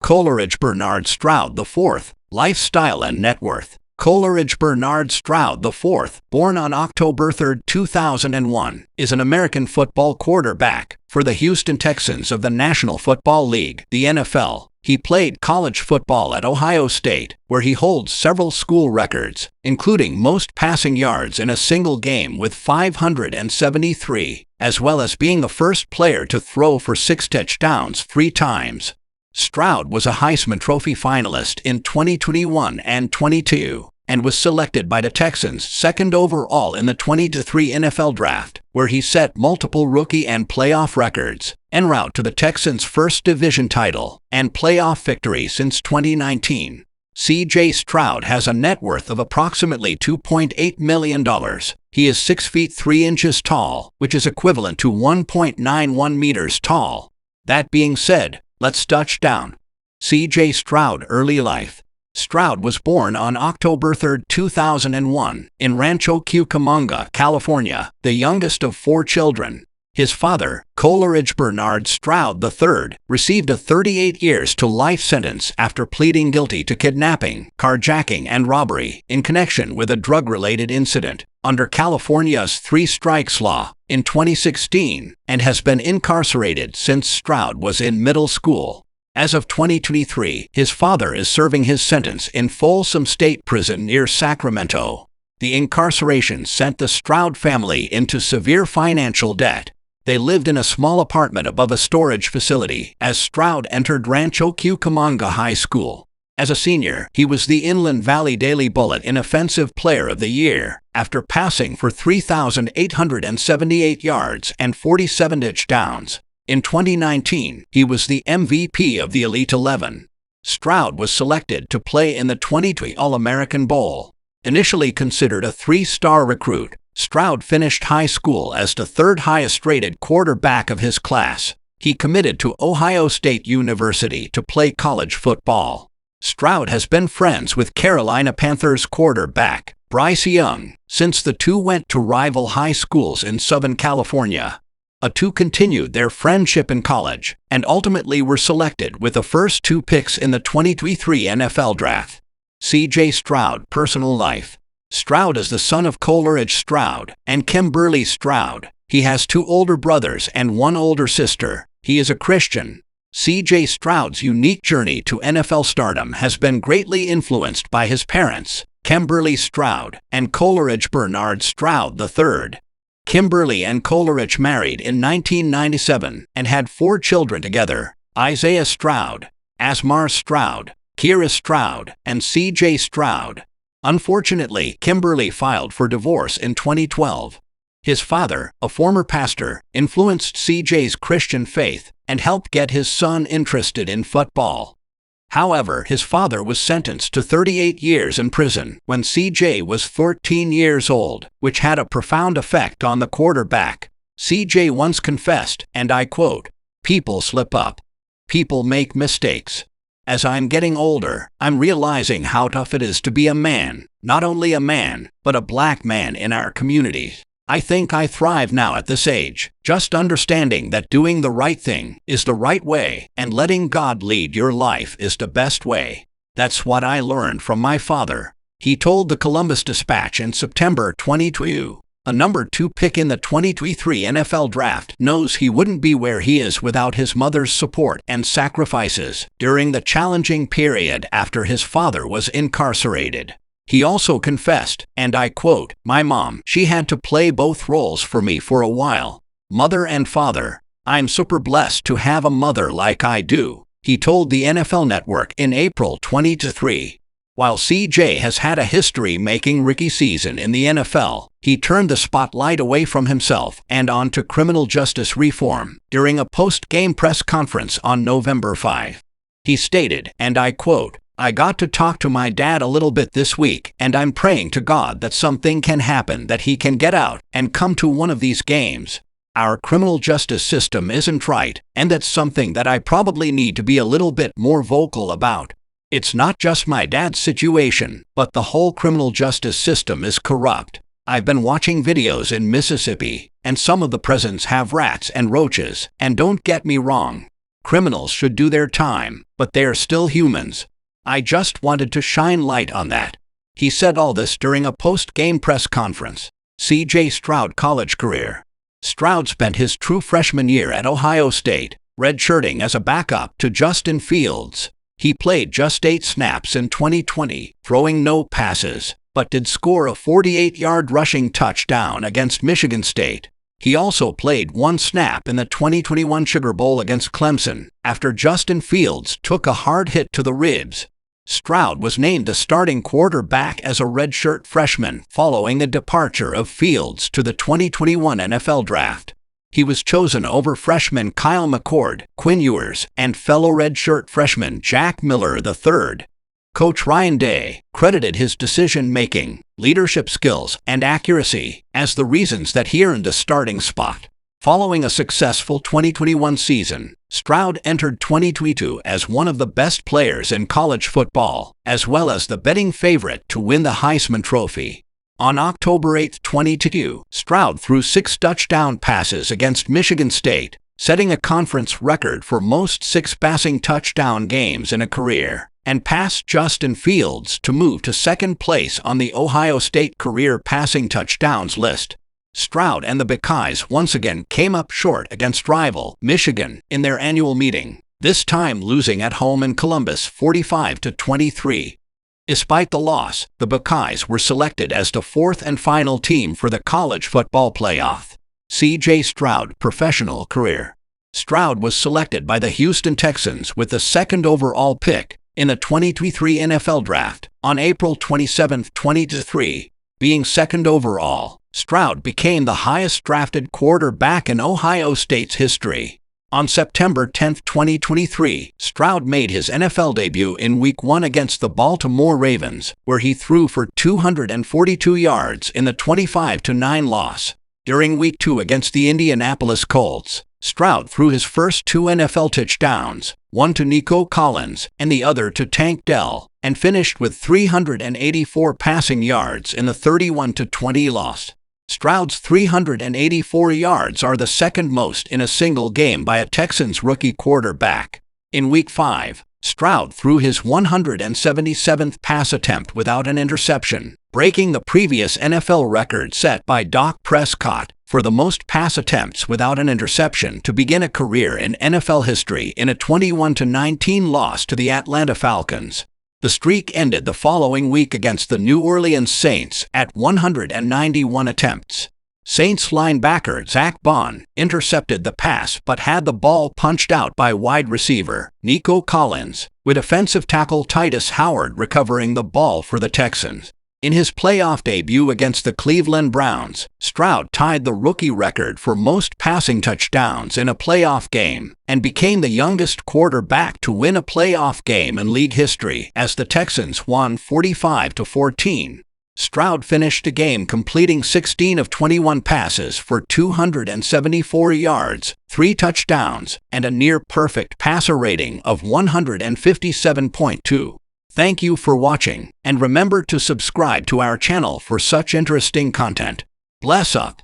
Coleridge Bernard Stroud IV, lifestyle and net worth. Coleridge Bernard Stroud IV, born on October 3, 2001, is an American football quarterback for the Houston Texans of the National Football League, the NFL. He played college football at Ohio State, where he holds several school records, including most passing yards in a single game with 573, as well as being the first player to throw for 6 touchdowns 3 times. Stroud was a Heisman Trophy finalist in 2021 and 22, and was selected by the Texans second overall in the 2023 NFL Draft, where he set multiple rookie and playoff records, en route to the Texans' first division title and playoff victory since 2019. J.Stroud has a net worth of approximately $2.8 million. He is 6 feet 3 inches tall, which is equivalent to 1.91 meters tall. That being said, let's touch down. J.Stroud early life. Stroud was born on October 3, 2001, in Rancho Cucamonga, California, the youngest of 4 children. His father, Coleridge Bernard Stroud III, received a 38 years to life sentence after pleading guilty to kidnapping, carjacking, and robbery in connection with a drug-related incident under California's 3 strikes law in 2016, and has been incarcerated since Stroud was in middle school. As of 2023, his father is serving his sentence in Folsom State Prison near Sacramento. The incarceration sent the Stroud family into severe financial debt. They lived in a small apartment above a storage facility as Stroud entered Rancho Cucamonga High School. As a senior, he was the Inland Valley Daily Bulletin Offensive Player of the Year after passing for 3,878 yards and 47 touchdowns. In 2019, he was the MVP of the Elite 11. Stroud was selected to play in the 2020 All-American Bowl. Initially considered a 3-star recruit, Stroud finished high school as the 3rd highest-rated quarterback of his class. He committed to Ohio State University to play college football. Stroud has been friends with Carolina Panthers quarterback Bryce Young since the two went to rival high schools in Southern California. The two continued their friendship in college and ultimately were selected with the first 2 picks in the 2023 NFL Draft. J.Stroud personal life. Stroud is the son of Coleridge Stroud and Kimberly Stroud. He has 2 older brothers and 1 older sister. He is a Christian. J.Stroud's unique journey to NFL stardom has been greatly influenced by his parents, Kimberly Stroud and Coleridge Bernard Stroud III. Kimberly and Coleridge married in 1997 and had 4 children together: Isaiah Stroud, Asmar Stroud, Kira Stroud, and C.J. Stroud. Unfortunately, Kimberly filed for divorce in 2012. His father, a former pastor, influenced C.J.'s Christian faith and helped get his son interested in football. However, his father was sentenced to 38 years in prison when C.J. was 14 years old, which had a profound effect on the quarterback. C.J. once confessed, and I quote, "People slip up. People make mistakes. As I'm getting older, I'm realizing how tough it is to be a man, not only a man, but a black man in our community. I think I thrive now at this age, just understanding that doing the right thing is the right way and letting God lead your life is the best way. That's what I learned from my father," he told the Columbus Dispatch in September 2022. A number 2 pick in the 2023 NFL Draft knows he wouldn't be where he is without his mother's support and sacrifices during the challenging period after his father was incarcerated. He also confessed, and I quote, "My mom, she had to play both roles for me for a while. Mother and father. I'm super blessed to have a mother like I do," he told the NFL Network in April 2023. While C.J. has had a history making rookie season in the NFL, he turned the spotlight away from himself and onto criminal justice reform during a post-game press conference on November 5. He stated, and I quote, "I got to talk to my dad a little bit this week, and I'm praying to God that something can happen, that he can get out and come to one of these games. Our criminal justice system isn't right, and that's something that I probably need to be a little bit more vocal about. It's not just my dad's situation, but the whole criminal justice system is corrupt. I've been watching videos in Mississippi, and some of the prisons have rats and roaches, and don't get me wrong. Criminals should do their time, but they are still humans. I just wanted to shine light on that. He said all this during a post-game press conference. See J.Stroud college career. Stroud spent his true freshman year at Ohio State, redshirting as a backup to Justin Fields. He played just 8 snaps in 2020, throwing no passes, but did score a 48-yard rushing touchdown against Michigan State. He also played 1 snap in the 2021 Sugar Bowl against Clemson, after Justin Fields took a hard hit to the ribs. Stroud was named the starting quarterback as a redshirt freshman following the departure of Fields to the 2021 NFL Draft. He was chosen over freshmen Kyle McCord, Quinn Ewers, and fellow redshirt freshman Jack Miller III. Coach Ryan Day credited his decision-making, leadership skills, and accuracy as the reasons that he earned the starting spot. Following a successful 2021 season, Stroud entered 2022 as one of the best players in college football, as well as the betting favorite to win the Heisman Trophy. On October 8, 2022, Stroud threw 6 touchdown passes against Michigan State, setting a conference record for most 6 passing touchdown games in a career, and passed Justin Fields to move to second place on the Ohio State career passing touchdowns list. Stroud and the Buckeyes once again came up short against rival Michigan in their annual meeting, this time losing at home in Columbus 45-23. Despite the loss, the Buckeyes were selected as the 4th and final team for the college football playoff. See J.Stroud professional career. Stroud was selected by the Houston Texans with the 2nd overall pick in the 2023 NFL Draft on April 27, 2023. Being 2nd overall, Stroud became the highest drafted quarterback in Ohio State's history. On September 10, 2023, Stroud made his NFL debut in Week 1 against the Baltimore Ravens, where he threw for 242 yards in the 25-9 loss. During Week 2 against the Indianapolis Colts, Stroud threw his first 2 NFL touchdowns, one to Nico Collins and the other to Tank Dell, and finished with 384 passing yards in the 31-20 loss. Stroud's 384 yards are the 2nd most in a single game by a Texans rookie quarterback. In Week 5, Stroud threw his 177th pass attempt without an interception, breaking the previous NFL record set by Dak Prescott for the most pass attempts without an interception to begin a career in NFL history in a 21-19 loss to the Atlanta Falcons. The streak ended the following week against the New Orleans Saints at 191 attempts. Saints linebacker Zach Bond intercepted the pass but had the ball punched out by wide receiver Nico Collins, with offensive tackle Titus Howard recovering the ball for the Texans. In his playoff debut against the Cleveland Browns, Stroud tied the rookie record for most passing touchdowns in a playoff game and became the youngest quarterback to win a playoff game in league history as the Texans won 45-14. Stroud finished the game completing 16 of 21 passes for 274 yards, 3 touchdowns, and a near-perfect passer rating of 157.2. Thank you for watching, and remember to subscribe to our channel for such interesting content. Bless up!